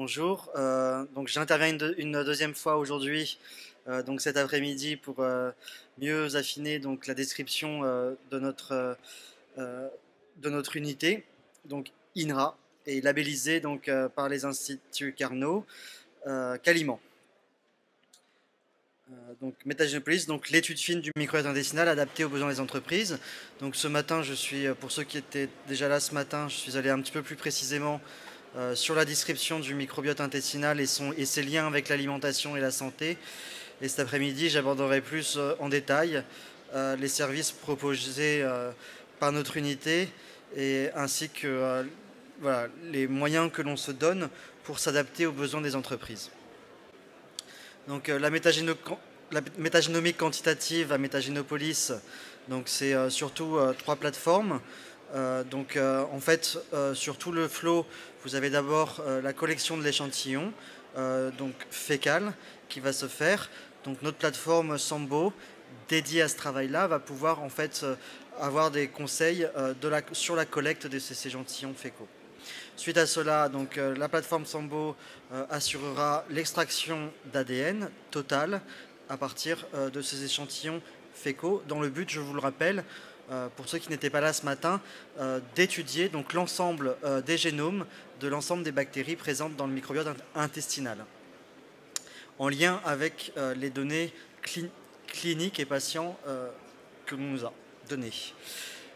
bonjour. Donc j'interviens une deuxième fois aujourd'hui, donc cet après-midi pour mieux affiner donc la description euh, de notre unité, donc INRA, et labellisée donc par les instituts Carnot, Caliment. Donc Métagénopolis, donc l'étude fine du microbiote intestinal adaptée aux besoins des entreprises. Donc ce matin, pour ceux qui étaient déjà là ce matin, je suis allé un petit peu plus précisément sur la description du microbiote intestinal et ses liens avec l'alimentation et la santé. Et cet après-midi, j'aborderai plus en détail les services proposés par notre unité ainsi que voilà, les moyens que l'on se donne pour s'adapter aux besoins des entreprises. Donc la métagénomique quantitative à Métagénopolis, donc c'est surtout trois plateformes. En fait, sur tout le flow, vous avez d'abord la collection de l'échantillon, donc fécal, qui va se faire. Donc notre plateforme Sambo, dédiée à ce travail-là, va pouvoir en fait avoir des conseils sur la collecte de ces échantillons fécaux. Suite à cela, donc, la plateforme Sambo assurera l'extraction d'ADN totale à partir de ces échantillons fécaux, dans le but, je vous le rappelle, pour ceux qui n'étaient pas là ce matin, d'étudier donc l'ensemble des génomes de l'ensemble des bactéries présentes dans le microbiote intestinal, en lien avec les données cliniques et patients que l'on nous a données.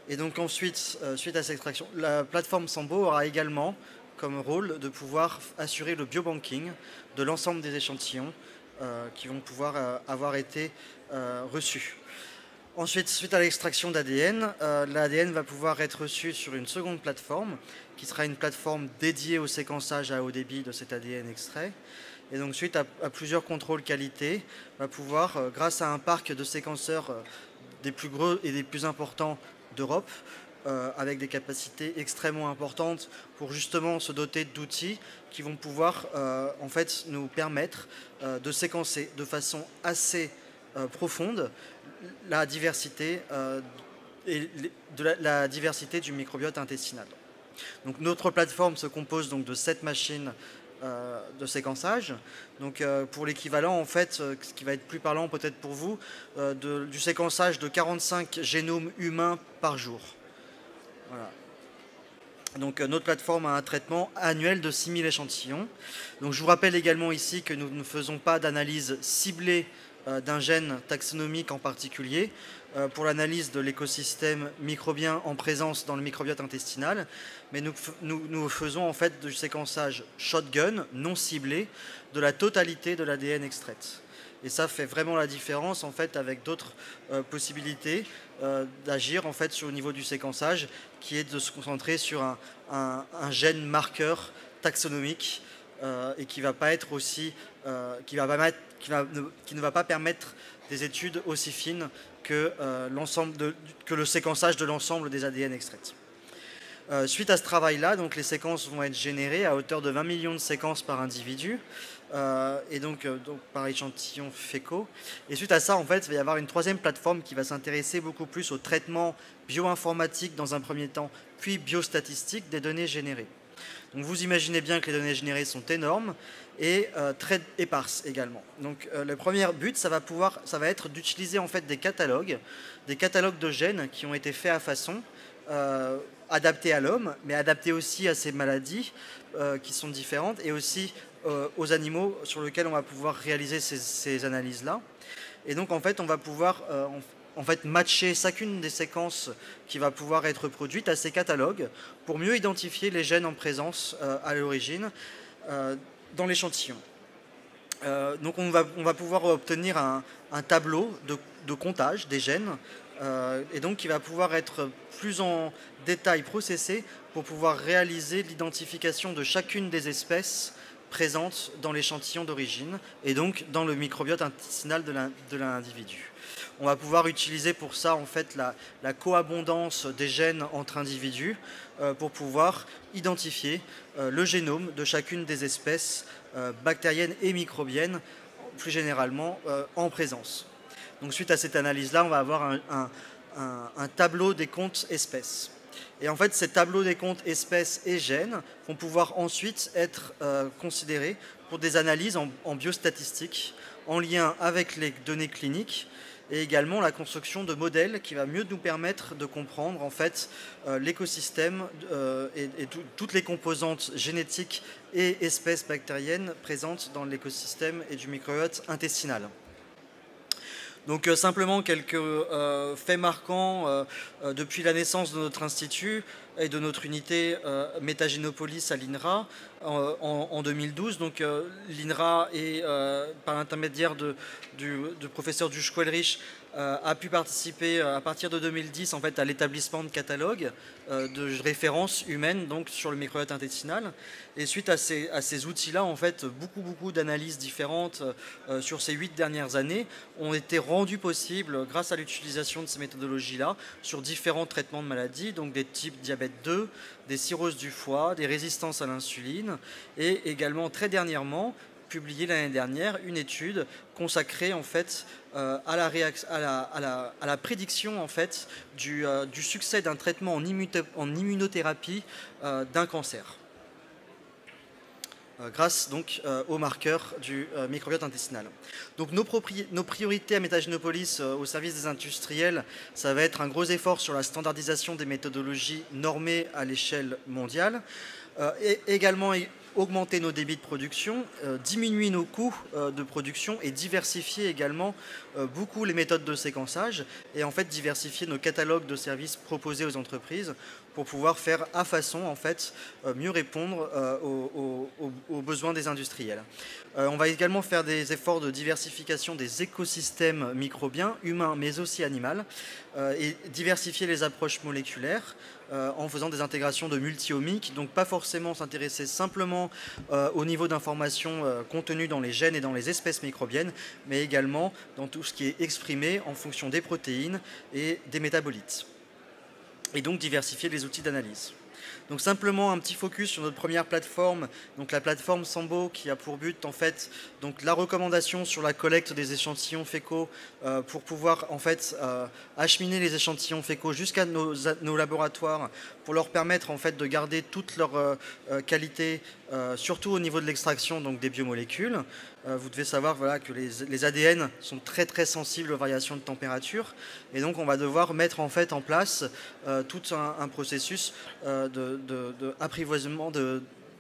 Et donc ensuite, suite à cette extraction, la plateforme Sambo aura également comme rôle de pouvoir assurer le biobanking de l'ensemble des échantillons qui vont pouvoir avoir été reçus. Ensuite, suite à l'extraction d'ADN, l'ADN va pouvoir être reçu sur une seconde plateforme qui sera une plateforme dédiée au séquençage à haut débit de cet ADN extrait. Et donc suite à plusieurs contrôles qualité, va pouvoir, grâce à un parc de séquenceurs des plus gros et des plus importants d'Europe, avec des capacités extrêmement importantes pour justement se doter d'outils qui vont pouvoir en fait nous permettre de séquencer de façon assez profonde la diversité, la diversité du microbiote intestinal. Donc notre plateforme se compose donc de 7 machines de séquençage. Donc pour l'équivalent, en fait, ce qui va être plus parlant peut-être pour vous, du séquençage de 45 génomes humains par jour. Voilà. Donc notre plateforme a un traitement annuel de 6000 échantillons. Donc je vous rappelle également ici que nous ne faisons pas d'analyse ciblée d'un gène taxonomique en particulier pour l'analyse de l'écosystème microbien en présence dans le microbiote intestinal, mais nous faisons en fait du séquençage shotgun, non ciblé, de la totalité de l'ADN extraite. Et ça fait vraiment la différence en fait avec d'autres possibilités d'agir en fait sur le niveau du séquençage, qui est de se concentrer sur un gène marqueur taxonomique et qui va pas être aussi, qui ne va pas permettre des études aussi fines que le séquençage de l'ensemble des ADN extraites. Suite à ce travail-là, donc les séquences vont être générées à hauteur de 20 millions de séquences par individu, et donc par échantillons fécaux. Et suite à ça, en fait, il va y avoir une troisième plateforme qui va s'intéresser beaucoup plus au traitement bioinformatique dans un premier temps, puis biostatistique des données générées. Donc vous imaginez bien que les données générées sont énormes et très éparses également. Donc le premier but, ça va être d'utiliser en fait des catalogues de gènes qui ont été faits à façon, adaptés à l'homme, mais adaptés aussi à ces maladies qui sont différentes, et aussi aux animaux sur lesquels on va pouvoir réaliser ces analyses-là. Et donc en fait, on va pouvoir matcher chacune des séquences qui va pouvoir être produite à ces catalogues pour mieux identifier les gènes en présence à l'origine dans l'échantillon. Donc on va pouvoir obtenir un tableau de comptage des gènes et donc qui va pouvoir être plus en détail processé pour pouvoir réaliser l'identification de chacune des espèces présentes dans l'échantillon d'origine et donc dans le microbiote intestinal de l'individu. On va pouvoir utiliser pour ça en fait la coabondance des gènes entre individus pour pouvoir identifier le génome de chacune des espèces bactériennes et microbiennes, plus généralement en présence. Donc suite à cette analyse-là, on va avoir un tableau des comptes espèces. Et en fait, ces tableaux des comptes espèces et gènes vont pouvoir ensuite être considérés pour des analyses en biostatistique, en lien avec les données cliniques, et également la construction de modèles qui va mieux nous permettre de comprendre en fait l'écosystème et toutes les composantes génétiques et espèces bactériennes présentes dans l'écosystème et du microbiote intestinal. Donc simplement quelques faits marquants depuis la naissance de notre institut et de notre unité Métagénopolis à l'INRA en 2012. Donc l'INRA, par l'intermédiaire du professeur Duschko-Elrich, a pu participer à partir de 2010 en fait, à l'établissement de catalogues de références humaines donc, sur le microbiote intestinal. Et suite à ces outils-là, en fait, beaucoup d'analyses différentes sur ces 8 dernières années ont été rendues possibles grâce à l'utilisation de ces méthodologies-là sur différents traitements de maladies, donc des types diabète 2, des cirrhoses du foie, des résistances à l'insuline, et également très dernièrement, publié l'année dernière, une étude consacrée en fait à la prédiction en fait du succès d'un traitement en immunothérapie d'un cancer. Grâce donc aux marqueurs du microbiote intestinal. Donc nos priorités à Métagénopolis au service des industriels, ça va être un gros effort sur la standardisation des méthodologies normées à l'échelle mondiale, et également augmenter nos débits de production, diminuer nos coûts de production et diversifier également beaucoup les méthodes de séquençage et en fait diversifier nos catalogues de services proposés aux entreprises pour pouvoir faire à façon en fait mieux répondre aux besoins des industriels. On va également faire des efforts de diversification des écosystèmes microbiens, humains mais aussi animaux, et diversifier les approches moléculaires en faisant des intégrations de multi-omiques, donc pas forcément s'intéresser simplement au niveau d'informations contenues dans les gènes et dans les espèces microbiennes, mais également dans tout ce qui est exprimé en fonction des protéines et des métabolites. Et donc diversifier les outils d'analyse. Donc simplement un petit focus sur notre première plateforme, donc la plateforme Sambo qui a pour but en fait donc la recommandation sur la collecte des échantillons fécaux pour pouvoir en fait acheminer les échantillons fécaux jusqu'à nos laboratoires pour leur permettre en fait de garder toute leur qualité, surtout au niveau de l'extraction donc des biomolécules. Vous devez savoir voilà, que les ADN sont très sensibles aux variations de température et donc on va devoir mettre en fait en place tout un processus d'apprivoisement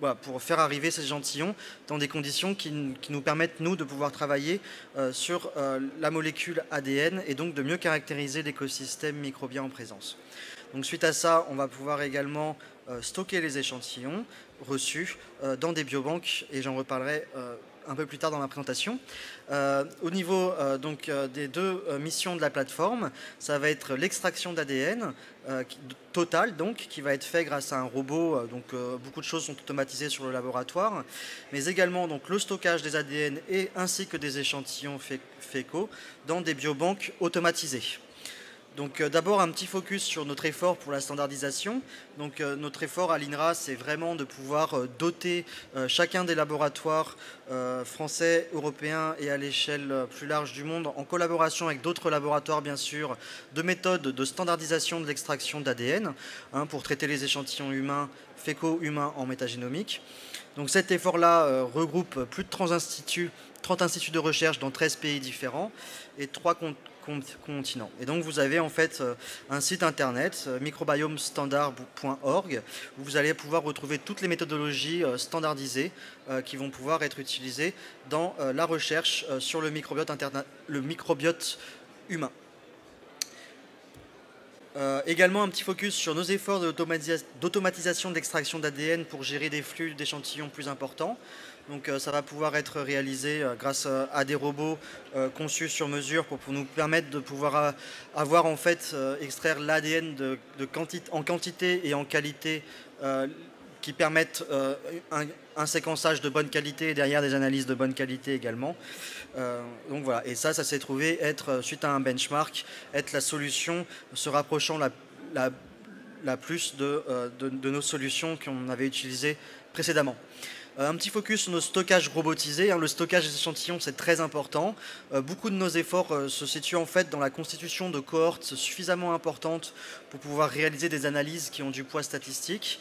voilà, pour faire arriver ces échantillons dans des conditions qui nous permettent, nous, de pouvoir travailler sur la molécule ADN et donc de mieux caractériser l'écosystème microbien en présence. Donc suite à ça, on va pouvoir également stocker les échantillons reçus dans des biobanques et j'en reparlerai un peu plus tard dans la présentation. Au niveau des deux missions de la plateforme, ça va être l'extraction d'ADN totale, donc, qui va être fait grâce à un robot. Beaucoup de choses sont automatisées sur le laboratoire, mais également donc, le stockage des ADN ainsi que des échantillons fécaux dans des biobanques automatisées. Donc d'abord un petit focus sur notre effort pour la standardisation. Donc notre effort à l'INRA, c'est vraiment de pouvoir doter chacun des laboratoires français, européens et à l'échelle plus large du monde, en collaboration avec d'autres laboratoires bien sûr, de méthodes de standardisation de l'extraction d'ADN pour traiter les échantillons humains, fécaux humains en métagénomique. Donc cet effort-là regroupe plus de 30 instituts de recherche dans 13 pays différents et 3 continents. Et donc vous avez en fait un site internet, microbiomestandard.org, où vous allez pouvoir retrouver toutes les méthodologies standardisées qui vont pouvoir être utilisées dans la recherche sur le microbiote humain. Également un petit focus sur nos efforts d'automatisation de l'extraction d'ADN pour gérer des flux d'échantillons plus importants. Donc ça va pouvoir être réalisé grâce à des robots conçus sur mesure pour nous permettre de pouvoir avoir en fait extraire l'ADN en quantité et en qualité qui permettent un séquençage de bonne qualité et derrière des analyses de bonne qualité également. Donc voilà, et ça s'est trouvé être, suite à un benchmark, être la solution se rapprochant la plus de nos solutions qu'on avait utilisées précédemment. Un petit focus sur nos stockages robotisés. Le stockage des échantillons, c'est très important. Beaucoup de nos efforts se situent en fait dans la constitution de cohortes suffisamment importantes pour pouvoir réaliser des analyses qui ont du poids statistique.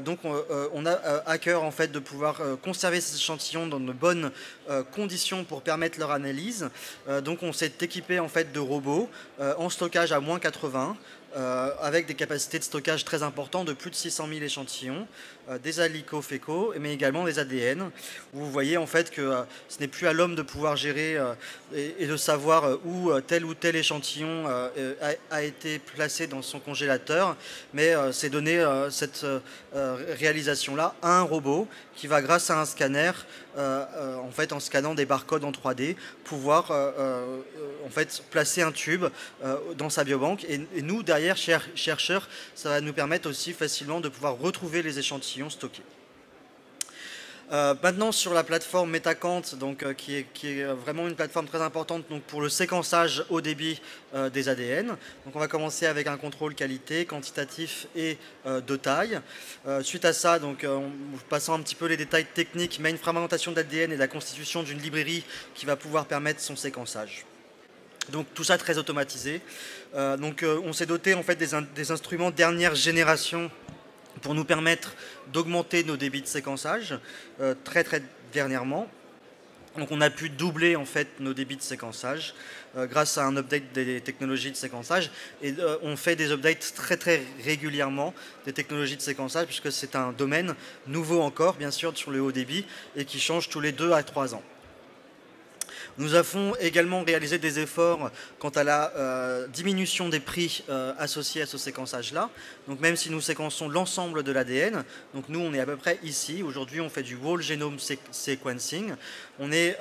Donc on a à cœur en fait de pouvoir conserver ces échantillons dans de bonnes conditions pour permettre leur analyse. Donc on s'est équipé en fait de robots en stockage à -80. Avec des capacités de stockage très importantes de plus de 600 000 échantillons, des alico-fécaux, mais également des ADN, où vous voyez en fait que ce n'est plus à l'homme de pouvoir gérer et de savoir où tel ou tel échantillon a été placé dans son congélateur, mais c'est donné cette réalisation-là à un robot qui va, grâce à un scanner, en fait en scannant des barcodes en 3D, pouvoir en fait placer un tube dans sa biobanque. Et nous, derrière, chercheurs, ça va nous permettre aussi facilement de pouvoir retrouver les échantillons stockés. Maintenant sur la plateforme Metacant, donc, qui est vraiment une plateforme très importante donc, pour le séquençage haut débit des ADN. Donc on va commencer avec un contrôle qualité, quantitatif et de taille. Suite à ça, donc, passant un petit peu les détails techniques, mais une fragmentation d'ADN et la constitution d'une librairie qui va pouvoir permettre son séquençage. Donc tout ça très automatisé. On s'est doté en fait des instruments dernière génération pour nous permettre d'augmenter nos débits de séquençage très dernièrement. Donc on a pu doubler en fait nos débits de séquençage grâce à un update des technologies de séquençage, et on fait des updates très régulièrement des technologies de séquençage puisque c'est un domaine nouveau encore bien sûr sur le haut débit et qui change tous les 2 à 3 ans. Nous avons également réalisé des efforts quant à la diminution des prix associés à ce séquençage-là. Donc même si nous séquençons l'ensemble de l'ADN, donc nous on est à peu près ici, aujourd'hui on fait du whole genome sequencing. On est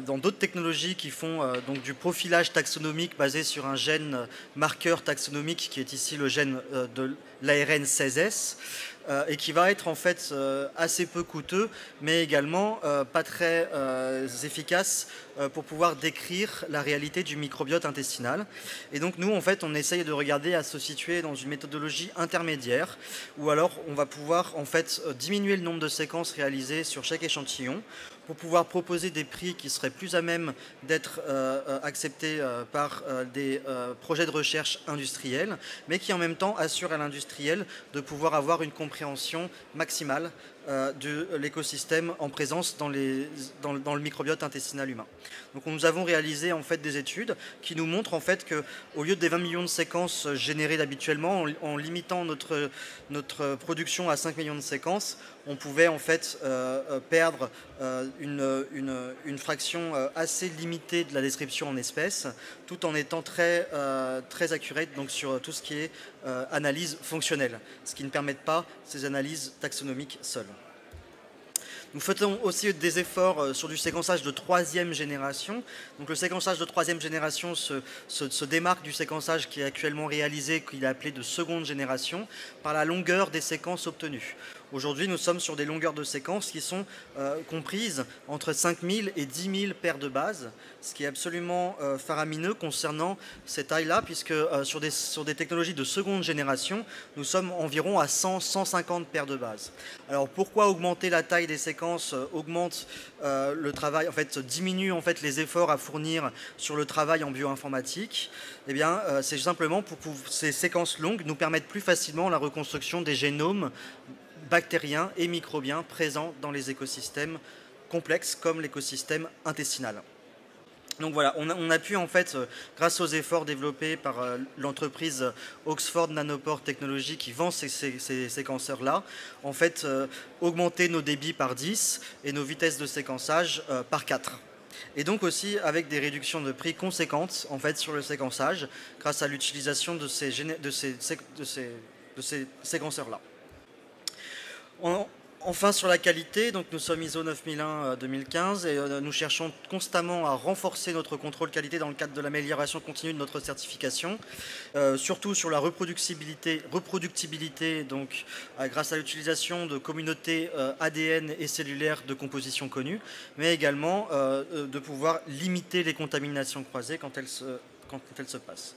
dans d'autres technologies qui font donc du profilage taxonomique basé sur un gène marqueur taxonomique qui est ici le gène de l'ARN 16S. Et qui va être en fait assez peu coûteux, mais également pas très efficace pour pouvoir décrire la réalité du microbiote intestinal. Et donc nous, en fait, on essaye de regarder à se situer dans une méthodologie intermédiaire, où alors on va pouvoir en fait diminuer le nombre de séquences réalisées sur chaque échantillon, pour pouvoir proposer des prix qui seraient plus à même d'être acceptés par des projets de recherche industriels, mais qui en même temps assurent à l'industriel de pouvoir avoir une compréhension maximale de l'écosystème en présence dans le microbiote intestinal humain. Donc nous avons réalisé en fait des études qui nous montrent en fait qu'au lieu des 20 millions de séquences générées habituellement, en limitant notre production à 5 millions de séquences, on pouvait en fait perdre une fraction assez limitée de la description en espèces, tout en étant très accurate donc sur tout ce qui est analyse fonctionnelle, ce qui ne permet pas ces analyses taxonomiques seules. Nous faisons aussi des efforts sur du séquençage de 3e génération. Donc le séquençage de 3e génération se démarque du séquençage qui est actuellement réalisé, qu'il est appelé de 2e génération, par la longueur des séquences obtenues. Aujourd'hui, nous sommes sur des longueurs de séquences qui sont comprises entre 5000 et 10 000 paires de bases, ce qui est absolument faramineux concernant ces tailles-là, puisque sur des technologies de 2e génération, nous sommes environ à 100-150 paires de bases. Alors pourquoi augmenter la taille des séquences augmente le travail, en fait diminue en fait les efforts à fournir sur le travail en bioinformatique? Eh bien, c'est simplement pour que ces séquences longues nous permettent plus facilement la reconstruction des génomes bactériens et microbiens présents dans les écosystèmes complexes comme l'écosystème intestinal. Donc voilà, on a pu en fait, grâce aux efforts développés par l'entreprise Oxford Nanopore Technologies qui vend ces séquenceurs-là, en fait augmenter nos débits par 10 et nos vitesses de séquençage par 4. Et donc aussi avec des réductions de prix conséquentes en fait sur le séquençage grâce à l'utilisation de ces séquenceurs-là. Enfin, sur la qualité, donc nous sommes ISO 9001-2015 et nous cherchons constamment à renforcer notre contrôle qualité dans le cadre de l'amélioration continue de notre certification, surtout sur la reproductibilité donc, grâce à l'utilisation de communautés ADN et cellulaires de composition connue, mais également de pouvoir limiter les contaminations croisées quand elles se passent.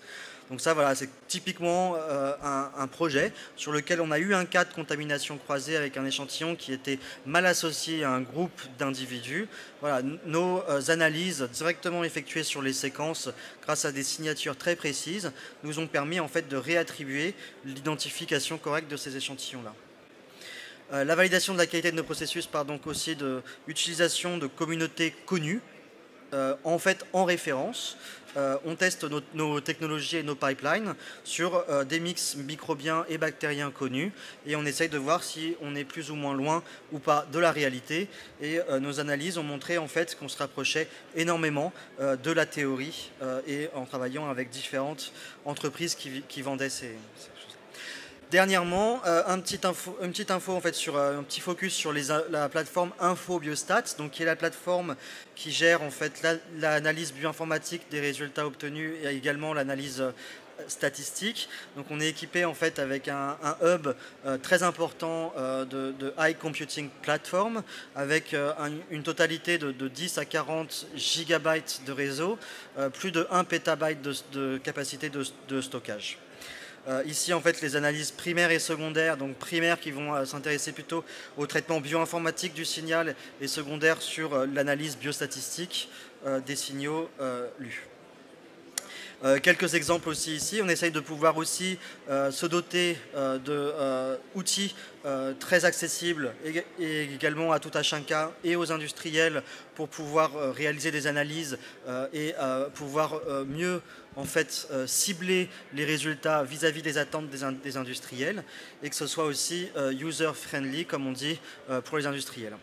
Donc ça, voilà, c'est typiquement un projet sur lequel on a eu un cas de contamination croisée avec un échantillon qui était mal associé à un groupe d'individus. Voilà, nos analyses directement effectuées sur les séquences grâce à des signatures très précises nous ont permis en fait de réattribuer l'identification correcte de ces échantillons-là. La validation de la qualité de nos processus part donc aussi de l'utilisation de communautés connues, en fait en référence. On teste nos technologies et nos pipelines sur des mix microbiens et bactériens connus et on essaye de voir si on est plus ou moins loin ou pas de la réalité. Et nos analyses ont montré en fait qu'on se rapprochait énormément de la théorie et en travaillant avec différentes entreprises qui vendaient ces choses. Dernièrement, une petite info en fait sur un petit focus sur la plateforme InfoBiostat, donc qui est la plateforme qui gère en fait l'analyse bioinformatique des résultats obtenus et également l'analyse statistique. Donc on est équipé en fait avec un hub très important de high computing platform avec une totalité de 10 à 40 gigabytes de réseau, plus de 1 pétabyte de capacité de stockage. Ici, en fait, les analyses primaires et secondaires, donc primaires qui vont s'intéresser plutôt au traitement bioinformatique du signal et secondaires sur l'analyse biostatistique des signaux lus. Quelques exemples aussi ici. On essaye de pouvoir aussi se doter d'outils très accessibles et également à tout à chacun et aux industriels pour pouvoir réaliser des analyses et pouvoir mieux en fait cibler les résultats vis-à-vis des attentes des industriels et que ce soit aussi user-friendly comme on dit pour les industriels.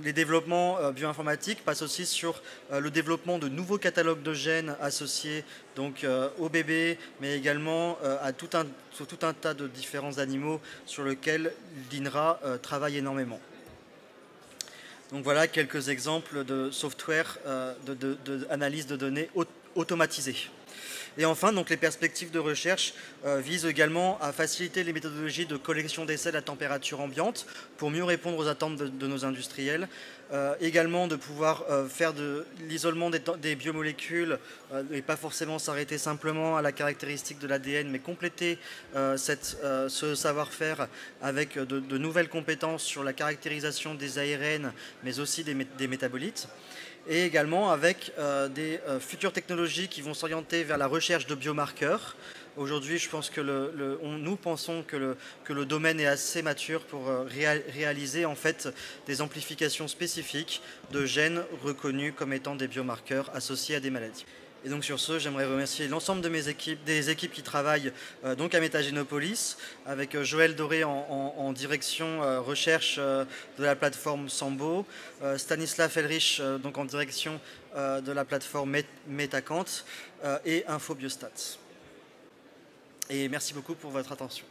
Les développements bioinformatiques passent aussi sur le développement de nouveaux catalogues de gènes associés donc au bébé, mais également sur tout un tas de différents animaux sur lesquels l'INRA travaille énormément. Donc voilà quelques exemples de software d'analyse de données automatisées. Et enfin, donc, les perspectives de recherche visent également à faciliter les méthodologies de collection d'essais à température ambiante pour mieux répondre aux attentes de nos industriels. Également de pouvoir faire de l'isolement des biomolécules et pas forcément s'arrêter simplement à la caractéristique de l'ADN, mais compléter ce savoir-faire avec de nouvelles compétences sur la caractérisation des ARN, mais aussi des métabolites. Et également avec des futures technologies qui vont s'orienter vers la recherche de biomarqueurs. Aujourd'hui, je pense que nous pensons que le domaine est assez mature pour réaliser en fait des amplifications spécifiques de gènes reconnus comme étant des biomarqueurs associés à des maladies. Et donc sur ce, j'aimerais remercier l'ensemble de des équipes qui travaillent donc à Metagenopolis, avec Joël Doré en direction recherche de la plateforme Sambo, Stanislav Elrich donc en direction de la plateforme Metacant et InfoBiostat. Et merci beaucoup pour votre attention.